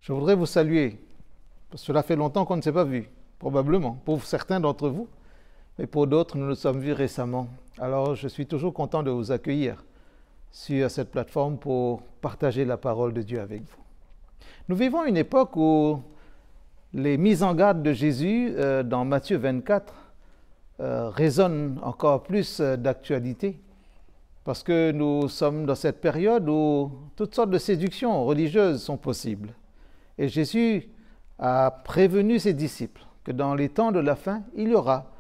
Je voudrais vous saluer, parce que cela fait longtemps qu'on ne s'est pas vu, probablement, pour certains d'entre vous, mais pour d'autres, nous nous sommes vus récemment. Alors, je suis toujours content de vous accueillir sur cette plateforme pour partager la parole de Dieu avec vous. Nous vivons une époque où les mises en garde de Jésus dans Matthieu 24 résonnent encore plus d'actualité, parce que nous sommes dans cette période où toutes sortes de séductions religieuses sont possibles. Et Jésus a prévenu ses disciples que dans les temps de la fin, il y aura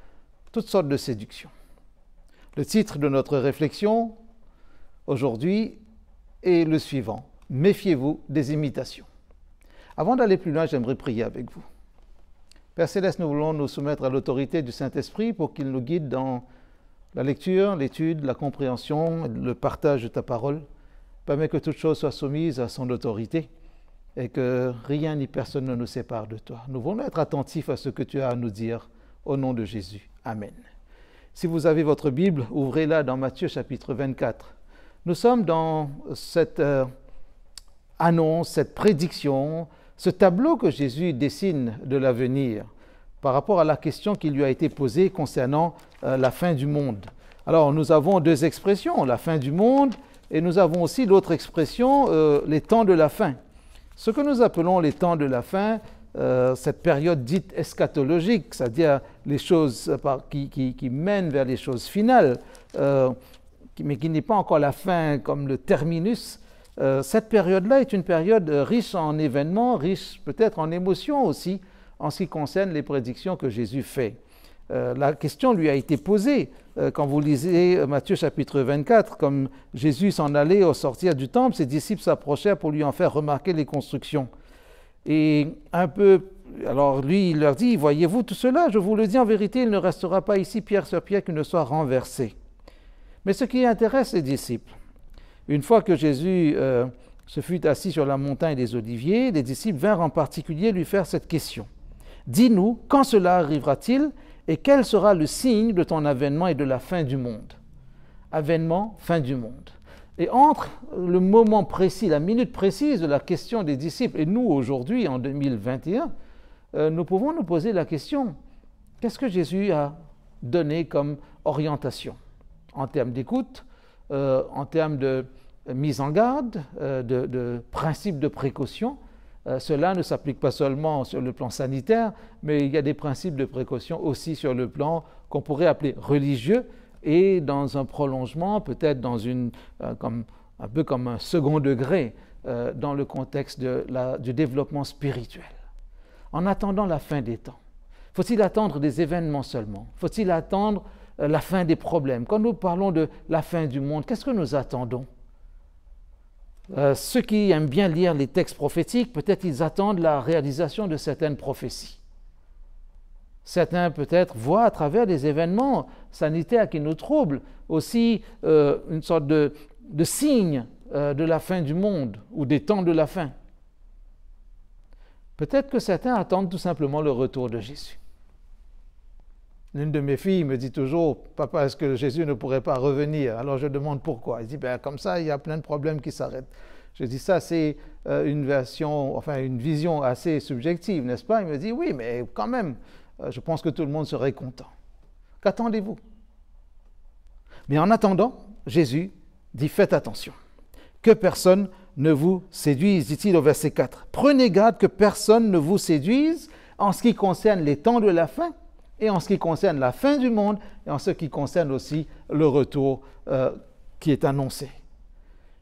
toutes sortes de séductions. Le titre de notre réflexion aujourd'hui est le suivant: méfiez-vous des imitations. Avant d'aller plus loin, j'aimerais prier avec vous. Père Céleste, nous voulons nous soumettre à l'autorité du Saint-Esprit pour qu'il nous guide dans la lecture, l'étude, la compréhension, le partage de ta parole. Permets que toute chose soit soumise à son autorité et que rien ni personne ne nous sépare de toi. Nous voulons être attentifs à ce que tu as à nous dire au nom de Jésus. Amen. Si vous avez votre Bible, ouvrez-la dans Matthieu chapitre 24. Nous sommes dans cette annonce, cette prédiction, ce tableau que Jésus dessine de l'avenir par rapport à la question qui lui a été posée concernant la fin du monde. Alors, nous avons deux expressions, la fin du monde, et nous avons aussi l'autre expression, les temps de la fin. Ce que nous appelons les temps de la fin, cette période dite eschatologique, c'est-à-dire les choses qui mènent vers les choses finales, mais qui n'est pas encore la fin comme le terminus, cette période-là est une période riche en événements, riche peut-être en émotions aussi, en ce qui concerne les prédictions que Jésus fait. La question lui a été posée quand vous lisez Matthieu chapitre 24, comme Jésus s'en allait au sortir du temple, ses disciples s'approchèrent pour lui en faire remarquer les constructions. Et alors lui, il leur dit, voyez-vous tout cela, je vous le dis en vérité, il ne restera pas ici pierre sur pierre qui ne soit renversé. Mais ce qui intéresse les disciples, une fois que Jésus se fut assis sur la montagne des Oliviers, les disciples vinrent en particulier lui faire cette question. Dis-nous, quand cela arrivera-t-il et quel sera le signe de ton avènement et de la fin du monde? Avènement, fin du monde. Et entre le moment précis, la minute précise de la question des disciples et nous aujourd'hui, en 2021, nous pouvons nous poser la question, qu'est-ce que Jésus a donné comme orientation en termes d'écoute, en termes de mise en garde, de principes de précaution? Cela ne s'applique pas seulement sur le plan sanitaire, mais il y a des principes de précaution aussi sur le plan qu'on pourrait appeler religieux et dans un prolongement, peut-être dans un peu comme un second degré dans le contexte du développement spirituel. En attendant la fin des temps, faut-il attendre des événements seulement? Faut-il attendre la fin des problèmes? Quand nous parlons de la fin du monde, qu'est-ce que nous attendons? Ceux qui aiment bien lire les textes prophétiques, peut-être ils attendent la réalisation de certaines prophéties. Certains peut-être voient à travers des événements sanitaires qui nous troublent aussi une sorte de signe de la fin du monde ou des temps de la fin. Peut-être que certains attendent tout simplement le retour de Jésus. L'une de mes filles me dit toujours, « Papa, est-ce que Jésus ne pourrait pas revenir ?» Alors je demande pourquoi. Elle dit, « Comme ça, il y a plein de problèmes qui s'arrêtent. » Je dis, ça c'est une vision assez subjective, n'est-ce pas? Il me dit, « Oui, mais quand même, je pense que tout le monde serait content. » Qu'attendez-vous? Mais en attendant, Jésus dit, « Faites attention, que personne ne vous séduise, dit-il au verset 4. Prenez garde que personne ne vous séduise en ce qui concerne les temps de la fin, et en ce qui concerne la fin du monde, et en ce qui concerne aussi le retour qui est annoncé. »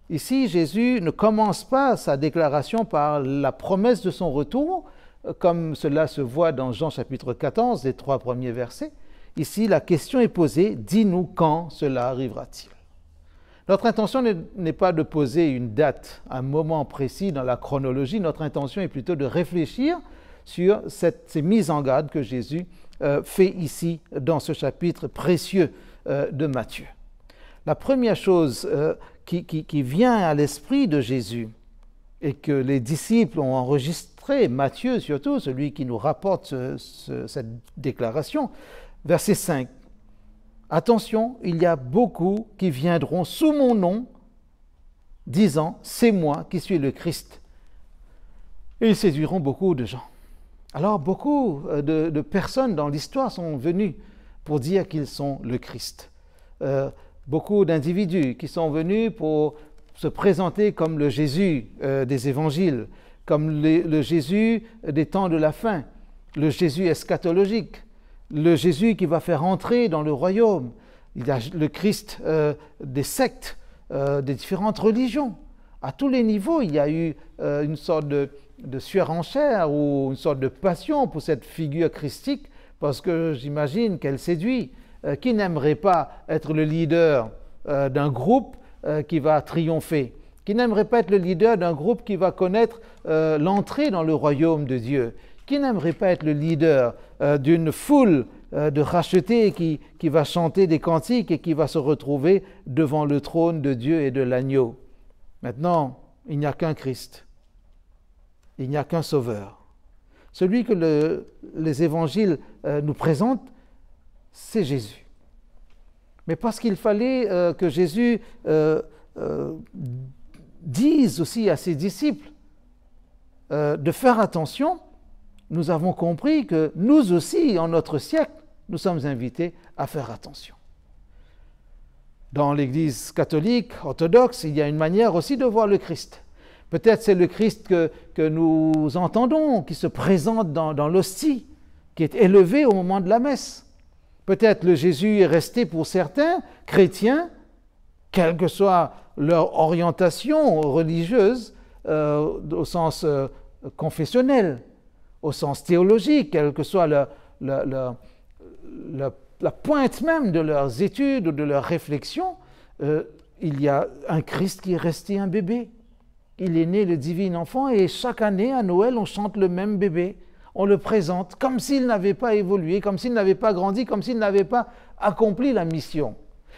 Ici, Jésus ne commence pas sa déclaration par la promesse de son retour, comme cela se voit dans Jean chapitre 14, les 3 premiers versets. Ici, la question est posée, « Dis-nous quand cela arrivera-t-il » Notre intention n'est pas de poser une date, un moment précis dans la chronologie, notre intention est plutôt de réfléchir sur ces mises en garde que Jésus fait ici dans ce chapitre précieux de Matthieu. La première chose qui vient à l'esprit de Jésus et que les disciples ont enregistré, Matthieu surtout, celui qui nous rapporte cette déclaration, verset 5. Attention, il y a beaucoup qui viendront sous mon nom, disant, c'est moi qui suis le Christ. Et ils séduiront beaucoup de gens. Alors beaucoup de personnes dans l'histoire sont venues pour dire qu'ils sont le Christ. Beaucoup d'individus qui sont venus pour se présenter comme le Jésus des évangiles, comme le Jésus des temps de la fin, le Jésus eschatologique, le Jésus qui va faire entrer dans le royaume. Il y a le Christ des sectes, des différentes religions. À tous les niveaux, il y a eu une sorte de surenchère ou une sorte de passion pour cette figure christique, parce que j'imagine qu'elle séduit. Qui n'aimerait pas être le leader d'un groupe qui va triompher? Qui n'aimerait pas être le leader d'un groupe qui va connaître l'entrée dans le royaume de Dieu? Qui n'aimerait pas être le leader d'une foule de rachetés qui va chanter des cantiques et qui va se retrouver devant le trône de Dieu et de l'agneau? Maintenant, il n'y a qu'un Christ. Il n'y a qu'un Sauveur. Celui que les évangiles nous présentent, c'est Jésus. Mais parce qu'il fallait que Jésus dise aussi à ses disciples de faire attention, nous avons compris que nous aussi, en notre siècle, nous sommes invités à faire attention. Dans l'Église catholique, orthodoxe, il y a une manière aussi de voir le Christ. Peut-être c'est le Christ que nous entendons, qui se présente dans l'hostie, qui est élevé au moment de la messe. Peut-être le Jésus est resté pour certains chrétiens, quelle que soit leur orientation religieuse, au sens confessionnel, au sens théologique, quelle que soit la pointe même de leurs études ou de leurs réflexions, il y a un Christ qui est resté un bébé. Il est né le divin enfant et chaque année à Noël on chante le même bébé. On le présente comme s'il n'avait pas évolué, comme s'il n'avait pas grandi, comme s'il n'avait pas accompli la mission.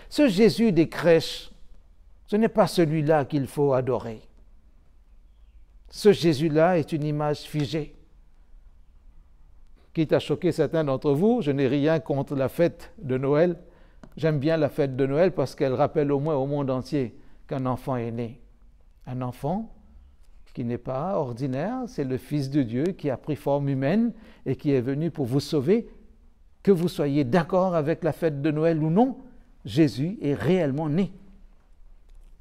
Ce Jésus des crèches, ce n'est pas celui-là qu'il faut adorer. Ce Jésus-là est une image figée. Quitte à choquer certains d'entre vous, je n'ai rien contre la fête de Noël. J'aime bien la fête de Noël parce qu'elle rappelle au moins au monde entier qu'un enfant est né. Un enfant qui n'est pas ordinaire, c'est le Fils de Dieu qui a pris forme humaine et qui est venu pour vous sauver. Que vous soyez d'accord avec la fête de Noël ou non, Jésus est réellement né.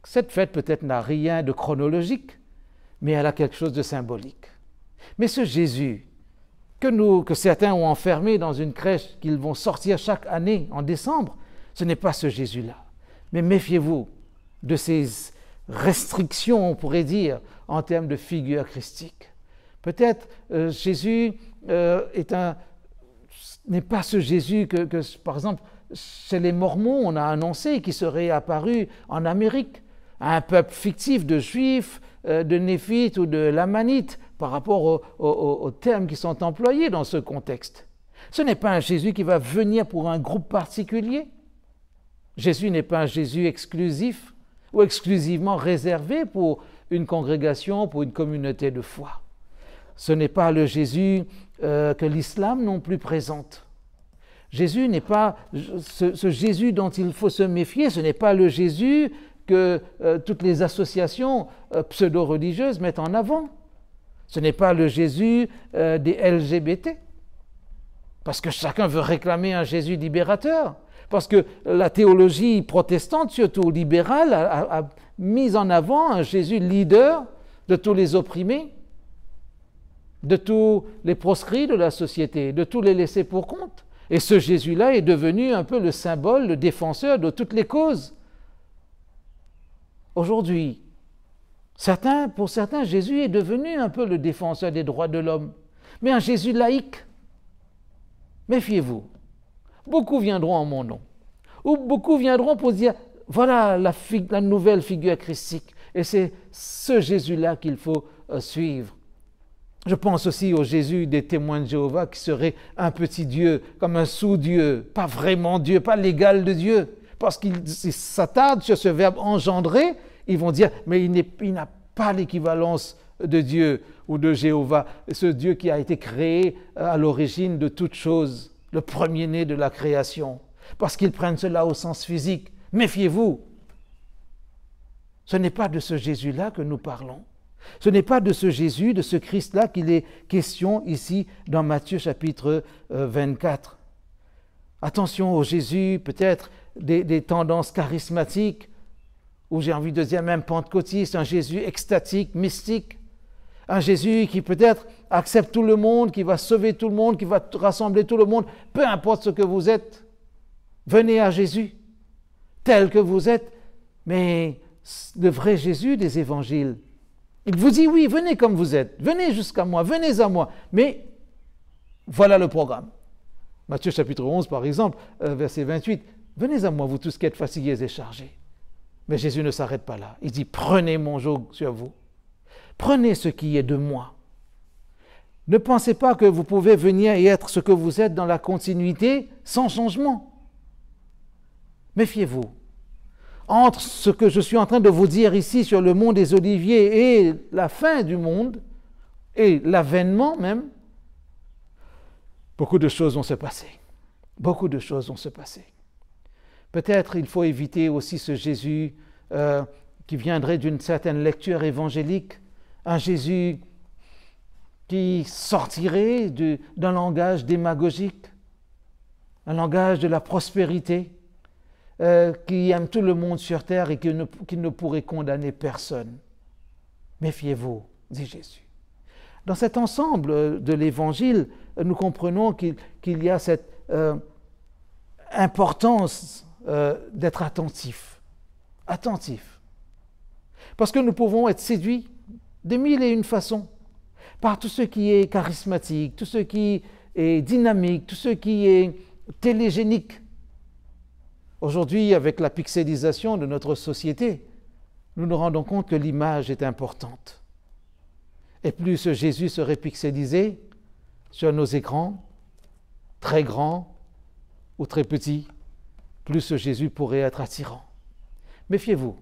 Cette fête peut-être n'a rien de chronologique, mais elle a quelque chose de symbolique. Mais ce Jésus que certains ont enfermé dans une crèche qu'ils vont sortir chaque année en décembre, ce n'est pas ce Jésus-là. Mais méfiez-vous de ces restrictions, on pourrait dire, en termes de figure christique. Peut-être Jésus n'est pas ce Jésus que, par exemple, chez les Mormons, on a annoncé qu'il serait apparu en Amérique, à un peuple fictif de Juifs, de Néphites ou de Lamanites, par rapport aux termes qui sont employés dans ce contexte. Ce n'est pas un Jésus qui va venir pour un groupe particulier. Jésus n'est pas un Jésus exclusif ou exclusivement réservé pour une congrégation, pour une communauté de foi. Ce n'est pas le Jésus que l'islam non plus présente. Jésus n'est pas ce Jésus dont il faut se méfier, ce n'est pas le Jésus que toutes les associations pseudo-religieuses mettent en avant. Ce n'est pas le Jésus des LGBT, parce que chacun veut réclamer un Jésus libérateur, parce que la théologie protestante, surtout libérale, a mis en avant un Jésus leader de tous les opprimés, de tous les proscrits de la société, de tous les laissés pour compte. Et ce Jésus-là est devenu un peu le symbole, le défenseur de toutes les causes. Aujourd'hui, pour certains, Jésus est devenu un peu le défenseur des droits de l'homme, mais un Jésus laïque. Méfiez-vous, beaucoup viendront en mon nom, ou beaucoup viendront pour dire, voilà la nouvelle figure christique, et c'est ce Jésus-là qu'il faut suivre. Je pense aussi au Jésus des témoins de Jéhovah qui serait un petit Dieu, comme un sous-Dieu, pas vraiment Dieu, pas l'égal de Dieu, parce qu'ils s'attardent sur ce verbe engendrer. Ils vont dire, mais il n'a pas l'équivalence de Dieu ou de Jéhovah, ce Dieu qui a été créé à l'origine de toutes choses, le premier-né de la création, parce qu'ils prennent cela au sens physique. Méfiez-vous, ce n'est pas de ce Jésus-là que nous parlons. Ce n'est pas de ce Jésus, de ce Christ-là qu'il est question ici dans Matthieu chapitre 24. Attention au Jésus, peut-être des tendances charismatiques, ou j'ai envie de dire même pentecôtiste, un Jésus extatique, mystique, un Jésus qui peut-être accepte tout le monde, qui va sauver tout le monde, qui va rassembler tout le monde, peu importe ce que vous êtes. Venez à Jésus, tel que vous êtes, mais le vrai Jésus des évangiles, il vous dit oui, venez comme vous êtes, venez jusqu'à moi, venez à moi, mais voilà le programme. Matthieu chapitre 11 par exemple, verset 28, venez à moi vous tous qui êtes fatigués et chargés. Mais Jésus ne s'arrête pas là, il dit prenez mon joug sur vous, prenez ce qui est de moi. Ne pensez pas que vous pouvez venir et être ce que vous êtes dans la continuité sans changement. Méfiez-vous. Entre ce que je suis en train de vous dire ici sur le mont des Oliviers et la fin du monde, et l'avènement même, beaucoup de choses vont se passer. Beaucoup de choses vont se passer. Peut-être il faut éviter aussi ce Jésus qui viendrait d'une certaine lecture évangélique, un Jésus qui sortirait d'un langage démagogique, un langage de la prospérité, qui aime tout le monde sur terre et qui ne pourrait condamner personne. Méfiez-vous, dit Jésus. Dans cet ensemble de l'Évangile, nous comprenons qu'il y a cette importance d'être attentif. Attentif. Parce que nous pouvons être séduits de mille et une façons par tout ce qui est charismatique, tout ce qui est dynamique, tout ce qui est télégénique. Aujourd'hui, avec la pixelisation de notre société, nous nous rendons compte que l'image est importante. Et plus ce Jésus serait pixelisé sur nos écrans, très grand ou très petit, plus ce Jésus pourrait être attirant. Méfiez-vous,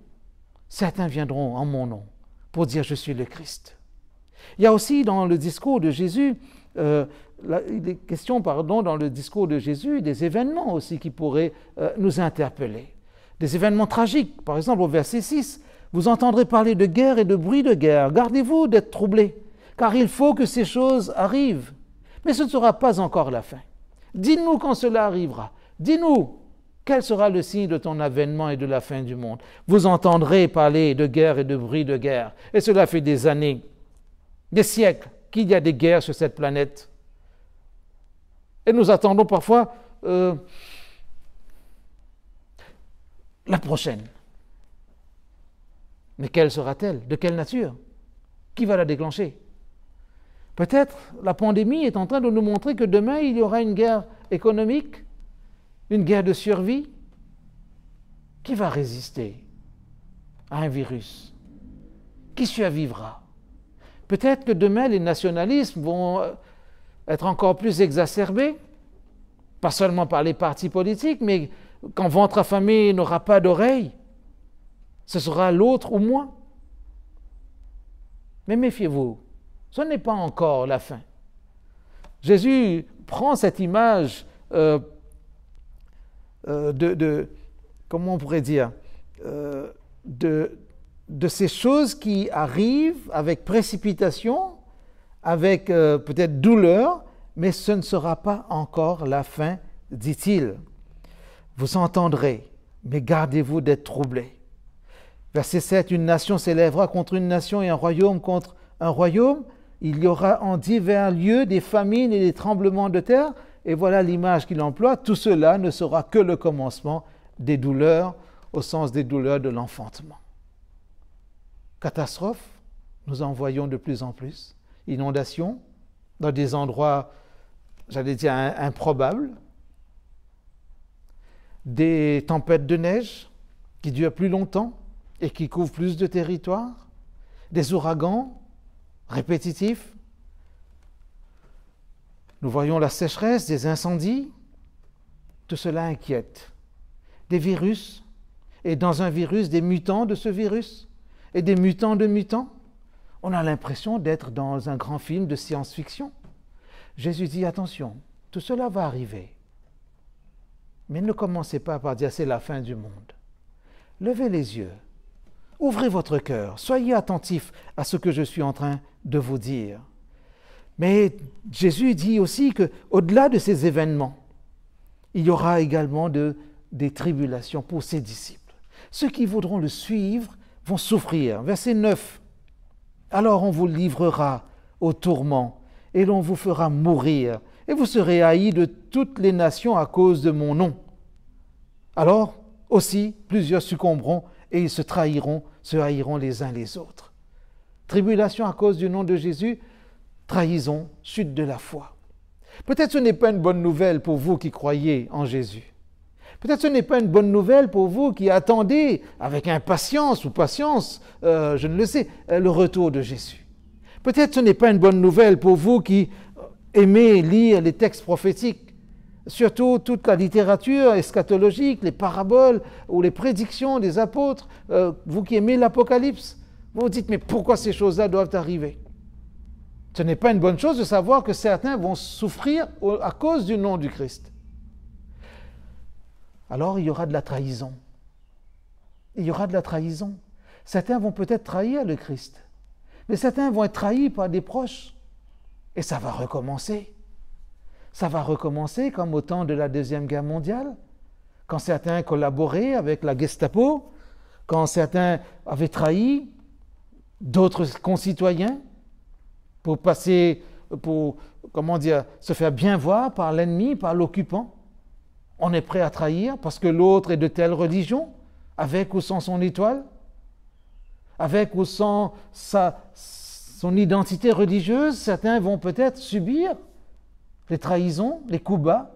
certains viendront en mon nom pour dire « Je suis le Christ ». Il y a aussi dans le discours de Jésus, il est question, dans le discours de Jésus, des événements aussi qui pourraient nous interpeller. Des événements tragiques. Par exemple, au verset 6, vous entendrez parler de guerre et de bruit de guerre. Gardez-vous d'être troublés, car il faut que ces choses arrivent. Mais ce ne sera pas encore la fin. Dis-nous quand cela arrivera. Dis-nous quel sera le signe de ton avènement et de la fin du monde. Vous entendrez parler de guerre et de bruit de guerre. Et cela fait des années, des siècles, qu'il y a des guerres sur cette planète. Et nous attendons parfois la prochaine. Mais quelle sera-t-elle? De quelle nature? Qui va la déclencher? Peut-être la pandémie est en train de nous montrer que demain il y aura une guerre économique, une guerre de survie. Qui va résister à un virus? Qui survivra? Peut-être que demain les nationalismes vont être encore plus exacerbés, pas seulement par les partis politiques, mais quand ventre affamé n'aura pas d'oreille, ce sera l'autre ou moi. Mais méfiez-vous, ce n'est pas encore la fin. Jésus prend cette image comment on pourrait dire, de ces choses qui arrivent avec précipitation, avec peut-être douleur, mais ce ne sera pas encore la fin, dit-il. Vous entendrez, mais gardez-vous d'être troublés. Verset 7, une nation s'élèvera contre une nation et un royaume contre un royaume. Il y aura en divers lieux des famines et des tremblements de terre. Et voilà l'image qu'il emploie. Tout cela ne sera que le commencement des douleurs, au sens des douleurs de l'enfantement. Catastrophes, nous en voyons de plus en plus. Inondations, dans des endroits, j'allais dire, improbables. Des tempêtes de neige qui durent plus longtemps et qui couvrent plus de territoire. Des ouragans répétitifs. Nous voyons la sécheresse, des incendies. Tout cela inquiète. Des virus, et dans un virus, des mutants de ce virus, et des mutants de mutants. On a l'impression d'être dans un grand film de science-fiction. Jésus dit, attention, tout cela va arriver. Mais ne commencez pas par dire c'est la fin du monde. Levez les yeux. ouvrez votre cœur, soyez attentifs à ce que je suis en train de vous dire. Mais Jésus dit aussi qu'au-delà de ces événements, il y aura également des tribulations pour ses disciples. Ceux qui voudront le suivre vont souffrir. Verset 9. Alors on vous livrera au tourment et l'on vous fera mourir et vous serez haïs de toutes les nations à cause de mon nom. Alors aussi plusieurs succomberont et ils se haïront les uns les autres. Tribulation à cause du nom de Jésus, trahison, chute de la foi. Peut-être ce n'est pas une bonne nouvelle pour vous qui croyez en Jésus. Peut-être ce n'est pas une bonne nouvelle pour vous qui attendez avec impatience ou patience, je ne le sais, le retour de Jésus. Peut-être ce n'est pas une bonne nouvelle pour vous qui aimez lire les textes prophétiques, surtout toute la littérature eschatologique, les paraboles ou les prédictions des apôtres, vous qui aimez l'Apocalypse. Vous vous dites, mais pourquoi ces choses-là doivent arriver? Ce n'est pas une bonne chose de savoir que certains vont souffrir à cause du nom du Christ. Alors il y aura de la trahison. Il y aura de la trahison. Certains vont peut-être trahir le Christ, mais certains vont être trahis par des proches. Et ça va recommencer. Ça va recommencer comme au temps de la Deuxième Guerre mondiale, quand certains collaboraient avec la Gestapo, quand certains avaient trahi d'autres concitoyens pour se faire bien voir par l'ennemi, par l'occupant. On est prêt à trahir parce que l'autre est de telle religion, avec ou sans son étoile, avec ou sans son identité religieuse. Certains vont peut-être subir les trahisons, les coups bas.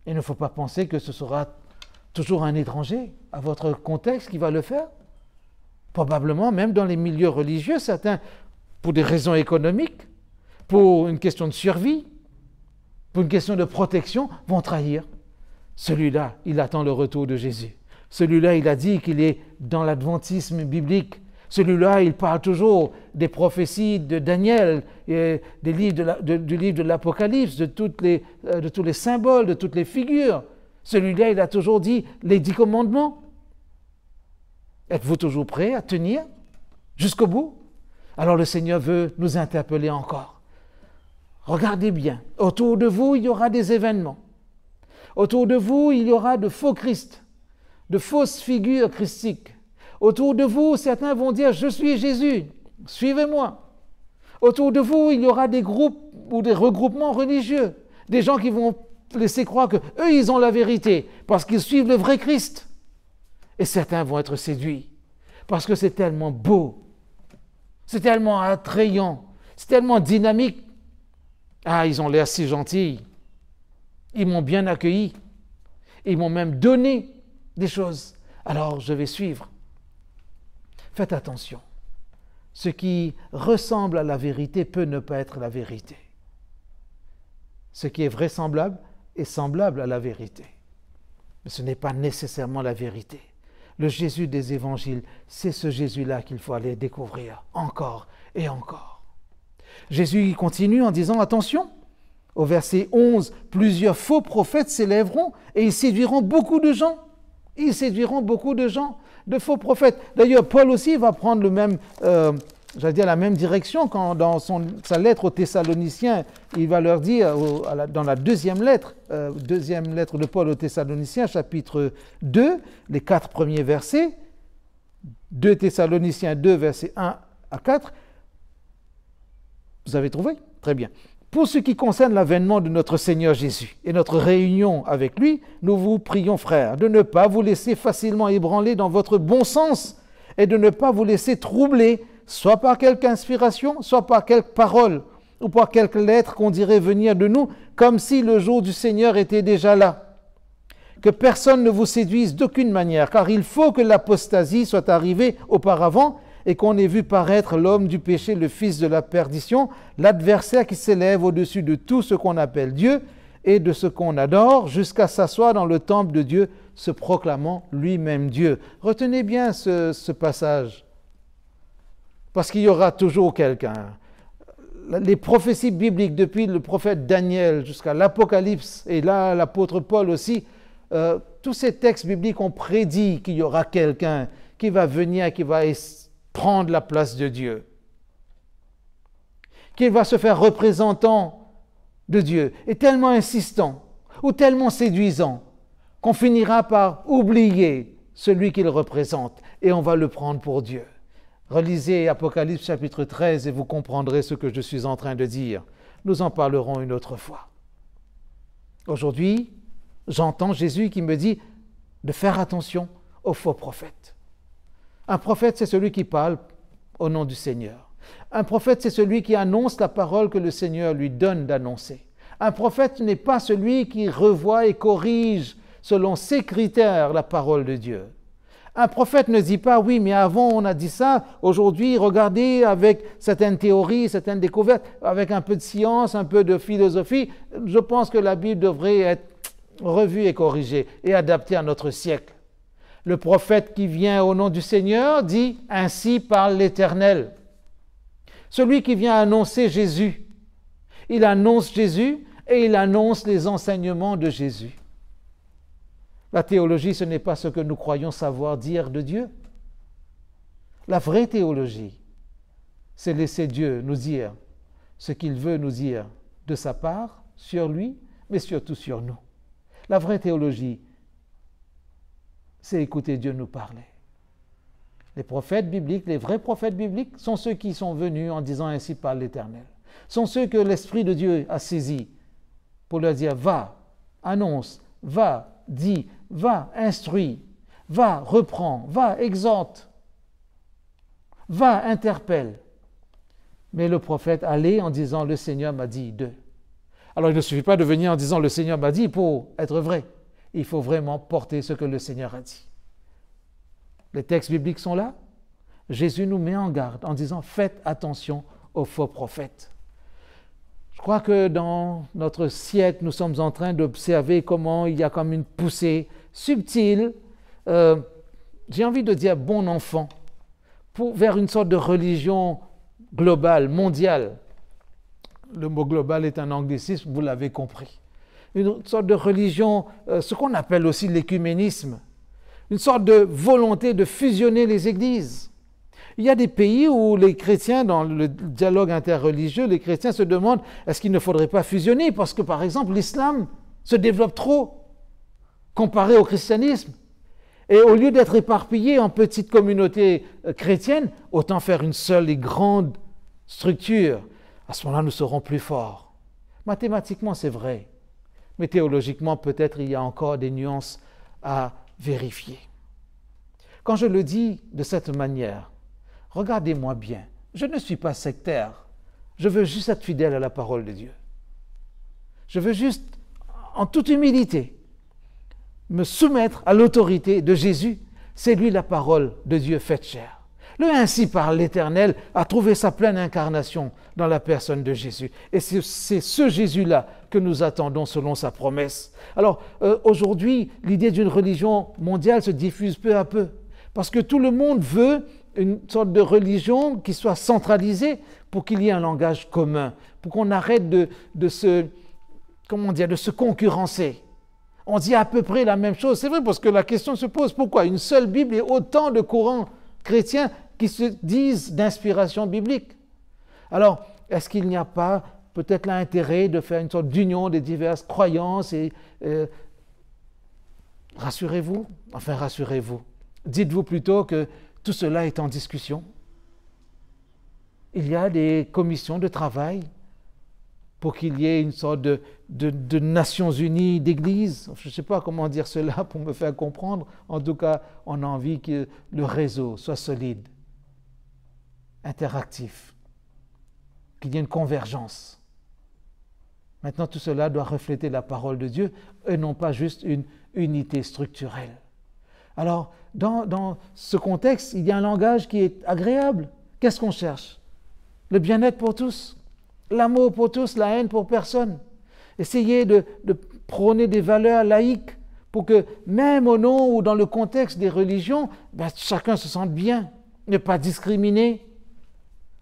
Il ne faut pas penser que ce sera toujours un étranger à votre contexte qui va le faire. Probablement, même dans les milieux religieux, certains, pour des raisons économiques, pour une question de survie, pour une question de protection, vont trahir. Celui-là, il attend le retour de Jésus. Celui-là, il a dit qu'il est dans l'adventisme biblique. Celui-là, il parle toujours des prophéties de Daniel, et du livre de l'Apocalypse, de tous les symboles, de toutes les figures. Celui-là, il a toujours dit les 10 commandements. Êtes-vous toujours prêts à tenir jusqu'au bout? Alors le Seigneur veut nous interpeller encore. Regardez bien, autour de vous, il y aura des événements. Autour de vous, il y aura de faux Christ, de fausses figures christiques. Autour de vous, certains vont dire « Je suis Jésus, suivez-moi ». Autour de vous, il y aura des groupes ou des regroupements religieux, des gens qui vont laisser croire qu'eux, ils ont la vérité, parce qu'ils suivent le vrai Christ. Et certains vont être séduits, parce que c'est tellement beau, c'est tellement attrayant, c'est tellement dynamique. Ah, ils ont l'air si gentils, ils m'ont bien accueilli, ils m'ont même donné des choses, alors je vais suivre. Faites attention, ce qui ressemble à la vérité peut ne pas être la vérité. Ce qui est vraisemblable est semblable à la vérité, mais ce n'est pas nécessairement la vérité. Le Jésus des évangiles, c'est ce Jésus-là qu'il faut aller découvrir encore et encore. Jésus continue en disant, attention, au verset 11, plusieurs faux prophètes s'élèveront et ils séduiront beaucoup de gens. Ils séduiront beaucoup de gens, de faux prophètes. D'ailleurs, Paul aussi va prendre la même direction quand dans sa lettre aux Thessaloniciens, il va leur dire, dans la deuxième lettre de Paul aux Thessaloniciens, chapitre 2, les 4 premiers versets, 2 Thessaloniciens 2, versets 1 à 4. Vous avez trouvé? Très bien. Pour ce qui concerne l'avènement de notre Seigneur Jésus et notre réunion avec lui, nous vous prions, frères, de ne pas vous laisser facilement ébranler dans votre bon sens et de ne pas vous laisser troubler, soit par quelque inspiration, soit par quelque parole, ou par quelque lettre qu'on dirait venir de nous, comme si le jour du Seigneur était déjà là. Que personne ne vous séduise d'aucune manière, car il faut que l'apostasie soit arrivée auparavant et qu'on ait vu paraître l'homme du péché, le fils de la perdition, l'adversaire qui s'élève au-dessus de tout ce qu'on appelle Dieu et de ce qu'on adore, jusqu'à s'asseoir dans le temple de Dieu, se proclamant lui-même Dieu. Retenez bien ce passage, parce qu'il y aura toujours quelqu'un. Les prophéties bibliques, depuis le prophète Daniel jusqu'à l'Apocalypse, et là l'apôtre Paul aussi, tous ces textes bibliques ont prédit qu'il y aura quelqu'un qui va venir, qui va prendre la place de Dieu, qu'il va se faire représentant de Dieu, et tellement insistant ou tellement séduisant qu'on finira par oublier celui qu'il représente et on va le prendre pour Dieu. Relisez Apocalypse chapitre 13 et vous comprendrez ce que je suis en train de dire. Nous en parlerons une autre fois. Aujourd'hui, j'entends Jésus qui me dit de faire attention aux faux prophètes. Un prophète, c'est celui qui parle au nom du Seigneur. Un prophète, c'est celui qui annonce la parole que le Seigneur lui donne d'annoncer. Un prophète n'est pas celui qui revoit et corrige selon ses critères la parole de Dieu. Un prophète ne dit pas, oui, mais avant on a dit ça, aujourd'hui, regardez, avec certaines théories, certaines découvertes, avec un peu de science, un peu de philosophie, je pense que la Bible devrait être revue et corrigée et adaptée à notre siècle. Le prophète qui vient au nom du Seigneur dit, ainsi parle l'Éternel. Celui qui vient annoncer Jésus, il annonce Jésus et il annonce les enseignements de Jésus. La théologie, ce n'est pas ce que nous croyons savoir dire de Dieu. La vraie théologie, c'est laisser Dieu nous dire ce qu'il veut nous dire de sa part, sur lui, mais surtout sur nous. La vraie théologie, c'est écouter Dieu nous parler. Les prophètes bibliques, les vrais prophètes bibliques, sont ceux qui sont venus en disant ainsi par l'Éternel. Sont ceux que l'Esprit de Dieu a saisis pour leur dire, va, annonce, va, dis, va, instruis, va, reprends, va, exhorte, va, interpelle. Mais le prophète allait en disant, le Seigneur m'a dit de. Alors il ne suffit pas de venir en disant, le Seigneur m'a dit pour être vrai. Il faut vraiment porter ce que le Seigneur a dit. Les textes bibliques sont là. Jésus nous met en garde en disant, faites attention aux faux prophètes. Je crois que dans notre siècle, nous sommes en train d'observer comment il y a comme une poussée subtile, j'ai envie de dire bon enfant, vers une sorte de religion globale, mondiale. Le mot global est un anglicisme, vous l'avez compris. Une sorte de religion, ce qu'on appelle aussi l'écuménisme, une sorte de volonté de fusionner les églises. Il y a des pays où les chrétiens, dans le dialogue interreligieux, les chrétiens se demandent est-ce qu'il ne faudrait pas fusionner parce que, par exemple, l'islam se développe trop comparé au christianisme. Et au lieu d'être éparpillé en petites communautés chrétiennes, autant faire une seule et grande structure. À ce moment-là, nous serons plus forts. Mathématiquement, c'est vrai. Mais théologiquement, peut-être il y a encore des nuances à vérifier. Quand je le dis de cette manière, regardez-moi bien, je ne suis pas sectaire, je veux juste être fidèle à la parole de Dieu. Je veux juste, en toute humilité, me soumettre à l'autorité de Jésus. C'est lui la parole de Dieu faite chair. Le ainsi par l'Éternel a trouvé sa pleine incarnation dans la personne de Jésus. Et c'est ce Jésus-là que nous attendons selon sa promesse. Alors aujourd'hui, l'idée d'une religion mondiale se diffuse peu à peu. Parce que tout le monde veut une sorte de religion qui soit centralisée pour qu'il y ait un langage commun, pour qu'on arrête de se concurrencer. On dit à peu près la même chose. C'est vrai parce que la question se pose, pourquoi une seule Bible et autant de courants chrétiens qui se disent d'inspiration biblique? Alors, est-ce qu'il n'y a pas peut-être l'intérêt de faire une sorte d'union des diverses croyances et rassurez-vous, dites-vous plutôt que tout cela est en discussion. Il y a des commissions de travail pour qu'il y ait une sorte de Nations Unies d'églises. Je ne sais pas comment dire cela pour me faire comprendre. En tout cas, on a envie que le réseau soit solide, interactif, qu'il y ait une convergence. Maintenant, tout cela doit refléter la parole de Dieu et non pas juste une unité structurelle. Alors, dans ce contexte, il y a un langage qui est agréable. Qu'est-ce qu'on cherche? Le bien-être pour tous, l'amour pour tous, la haine pour personne. Essayez de prôner des valeurs laïques pour que, même au nom ou dans le contexte des religions, chacun se sente bien, ne pas discriminer.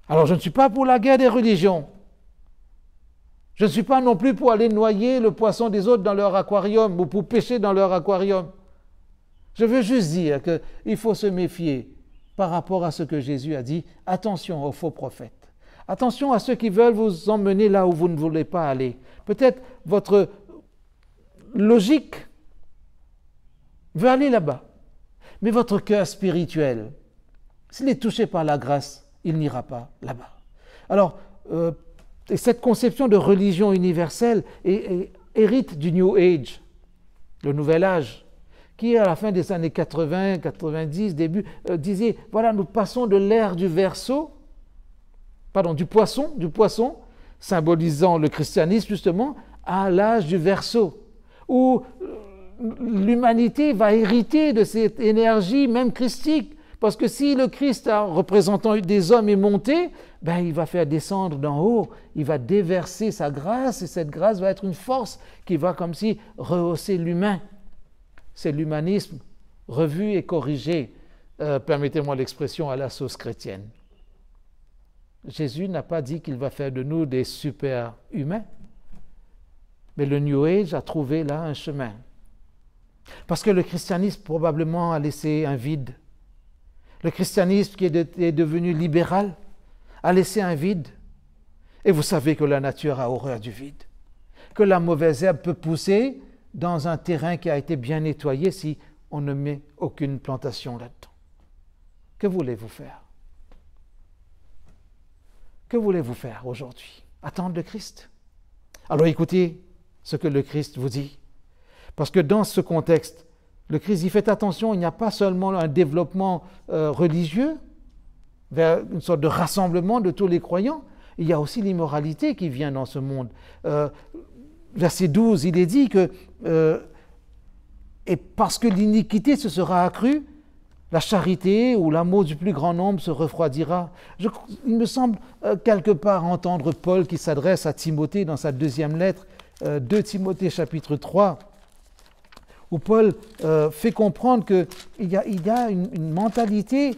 Alors, je ne suis pas pour la guerre des religions. Je ne suis pas non plus pour aller noyer le poisson des autres dans leur aquarium ou pour pêcher dans leur aquarium. Je veux juste dire qu'il faut se méfier par rapport à ce que Jésus a dit. Attention aux faux prophètes. Attention à ceux qui veulent vous emmener là où vous ne voulez pas aller. Peut-être votre logique veut aller là-bas. Mais votre cœur spirituel, s'il est touché par la grâce, il n'ira pas là-bas. Alors, cette conception de religion universelle hérite du New Age, le Nouvel Âge, qui à la fin des années 80, 90, début, disait, voilà, nous passons de l'ère du poisson, symbolisant le christianisme justement, à l'âge du Verseau, où l'humanité va hériter de cette énergie même christique, parce que si le Christ, représentant des hommes, est monté, il va faire descendre d'en haut, il va déverser sa grâce, et cette grâce va être une force qui va comme si rehausser l'humain. C'est l'humanisme revu et corrigé, permettez-moi l'expression, à la sauce chrétienne. Jésus n'a pas dit qu'il va faire de nous des super-humains, mais le New Age a trouvé là un chemin. Parce que le christianisme probablement a laissé un vide. Le christianisme qui est devenu libéral a laissé un vide. Et vous savez que la nature a horreur du vide. Que la mauvaise herbe peut pousser dans un terrain qui a été bien nettoyé si on ne met aucune plantation là-dedans. Que voulez-vous faire? Que voulez-vous faire aujourd'hui? Attendre le Christ? Alors écoutez ce que le Christ vous dit. Parce que dans ce contexte, le Christ dit, faites attention, il n'y a pas seulement un développement religieux, vers une sorte de rassemblement de tous les croyants, il y a aussi l'immoralité qui vient dans ce monde. Verset 12, il est dit que et parce que l'iniquité se sera accrue, la charité ou l'amour du plus grand nombre se refroidira. Il me semble quelque part entendre Paul qui s'adresse à Timothée dans sa deuxième lettre, 2 Timothée chapitre 3, où Paul fait comprendre qu'il y a une mentalité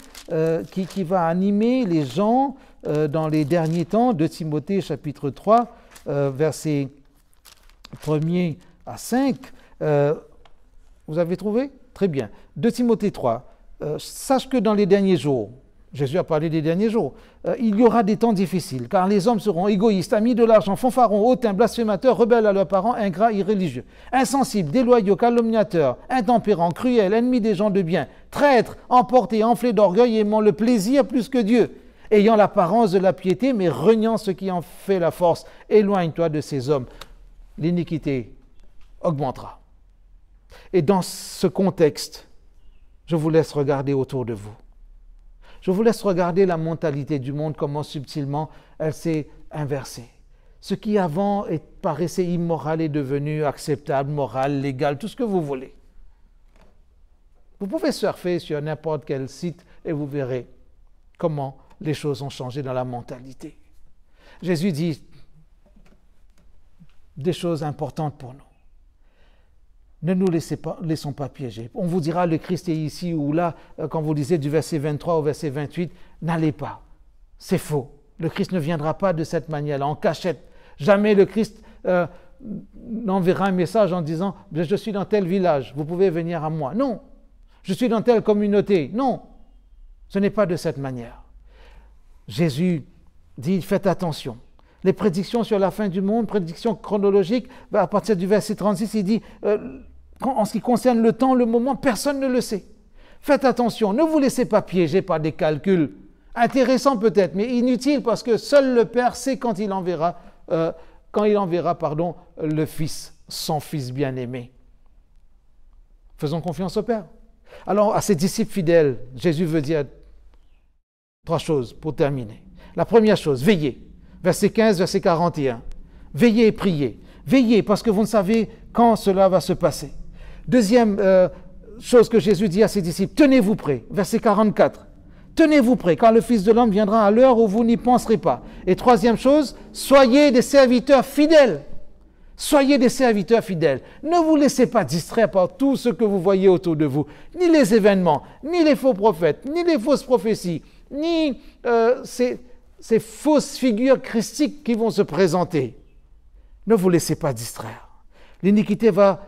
qui va animer les gens dans les derniers temps. 2 Timothée chapitre 3, versets 1er à 5. Vous avez trouvé? Très bien. 2 Timothée 3. Sache que dans les derniers jours, Jésus a parlé des derniers jours, il y aura des temps difficiles, car les hommes seront égoïstes, amis de l'argent, fanfarons, hautains, blasphémateurs, rebelles à leurs parents, ingrats, irréligieux, insensibles, déloyaux, calomniateurs, intempérants, cruels, ennemis des gens de bien, traîtres, emportés, enflés d'orgueil, aimant le plaisir plus que Dieu, ayant l'apparence de la piété, mais reniant ce qui en fait la force. Éloigne-toi de ces hommes. L'iniquité augmentera. Et dans ce contexte, je vous laisse regarder autour de vous. Je vous laisse regarder la mentalité du monde, comment subtilement elle s'est inversée. Ce qui avant paraissait immoral est devenu acceptable, moral, légal, tout ce que vous voulez. Vous pouvez surfer sur n'importe quel site et vous verrez comment les choses ont changé dans la mentalité. Jésus dit des choses importantes pour nous. Ne nous laissons pas piéger. On vous dira le Christ est ici ou là, quand vous lisez du verset 23 au verset 28, n'allez pas. C'est faux. Le Christ ne viendra pas de cette manière-là, en cachette. Jamais le Christ n'enverra un message en disant « Je suis dans tel village, vous pouvez venir à moi ». Non. Je suis dans telle communauté. Non. Ce n'est pas de cette manière. Jésus dit « Faites attention ». Les prédictions sur la fin du monde, prédictions chronologiques, à partir du verset 36, il dit en ce qui concerne le temps, le moment, personne ne le sait. Faites attention, ne vous laissez pas piéger par des calculs intéressants peut-être, mais inutiles parce que seul le Père sait quand il enverra le Fils, son Fils bien-aimé. Faisons confiance au Père. Alors, à ses disciples fidèles, Jésus veut dire 3 choses pour terminer. La première chose, veillez. Verset 15, verset 41. Veillez et priez. Veillez parce que vous ne savez quand cela va se passer. Deuxième chose que Jésus dit à ses disciples, tenez-vous prêts. Verset 44. Tenez-vous prêts car le Fils de l'homme viendra à l'heure où vous n'y penserez pas. Et troisième chose, soyez des serviteurs fidèles. Soyez des serviteurs fidèles. Ne vous laissez pas distraire par tout ce que vous voyez autour de vous. Ni les événements, ni les faux prophètes, ni les fausses prophéties, ni ces fausses figures christiques qui vont se présenter. Ne vous laissez pas distraire. L'iniquité va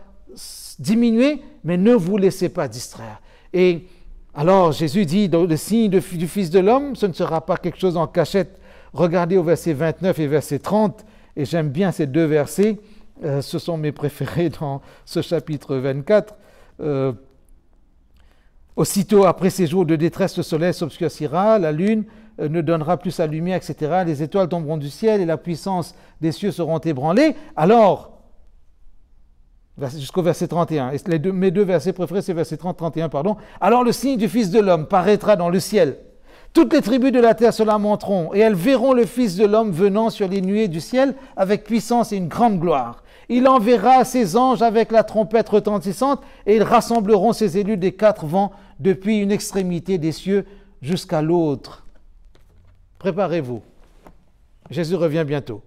diminuer, mais ne vous laissez pas distraire. Et alors Jésus dit, le signe du Fils de l'homme, ce ne sera pas quelque chose en cachette. Regardez au verset 29 et verset 30, et j'aime bien ces deux versets, ce sont mes préférés dans ce chapitre 24. Aussitôt après ces jours de détresse, le soleil s'obscurcira, la lune ne donnera plus sa lumière, etc. Les étoiles tomberont du ciel et la puissance des cieux seront ébranlées. Alors, jusqu'au verset 31, et mes deux versets préférés, c'est verset 30-31, pardon. Alors le signe du Fils de l'homme paraîtra dans le ciel. Toutes les tribus de la terre se lamenteront, et elles verront le Fils de l'homme venant sur les nuées du ciel avec puissance et une grande gloire. Il enverra ses anges avec la trompette retentissante, et ils rassembleront ses élus des quatre vents depuis une extrémité des cieux jusqu'à l'autre. Préparez-vous. Jésus revient bientôt.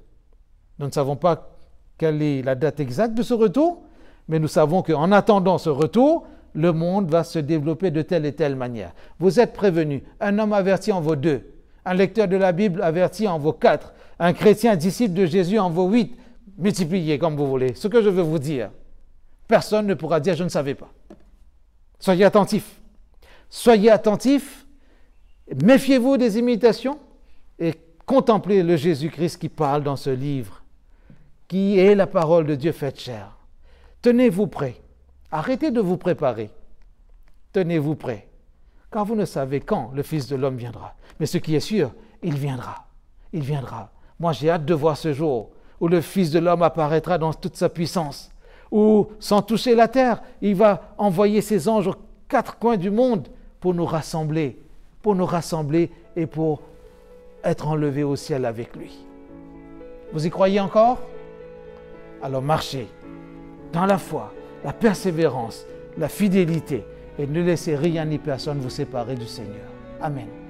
Nous ne savons pas quelle est la date exacte de ce retour, mais nous savons qu'en attendant ce retour, le monde va se développer de telle et telle manière. Vous êtes prévenus. Un homme averti en vaut 2. Un lecteur de la Bible averti en vaut 4. Un chrétien disciple de Jésus en vaut 8. Multipliez comme vous voulez. Ce que je veux vous dire, personne ne pourra dire « je ne savais pas ». Soyez attentifs. Soyez attentifs. Méfiez-vous des imitations et contemplez le Jésus-Christ qui parle dans ce livre, qui est la parole de Dieu faite chair. Tenez-vous prêts. Arrêtez de vous préparer. Tenez-vous prêts, car vous ne savez quand le Fils de l'homme viendra. Mais ce qui est sûr, il viendra. Il viendra. Moi, j'ai hâte de voir ce jour où le Fils de l'homme apparaîtra dans toute sa puissance, où, sans toucher la terre, il va envoyer ses anges aux quatre coins du monde pour nous rassembler et pour être enlevés au ciel avec lui. Vous y croyez encore? Alors marchez dans la foi, la persévérance, la fidélité, et ne laissez rien ni personne vous séparer du Seigneur. Amen.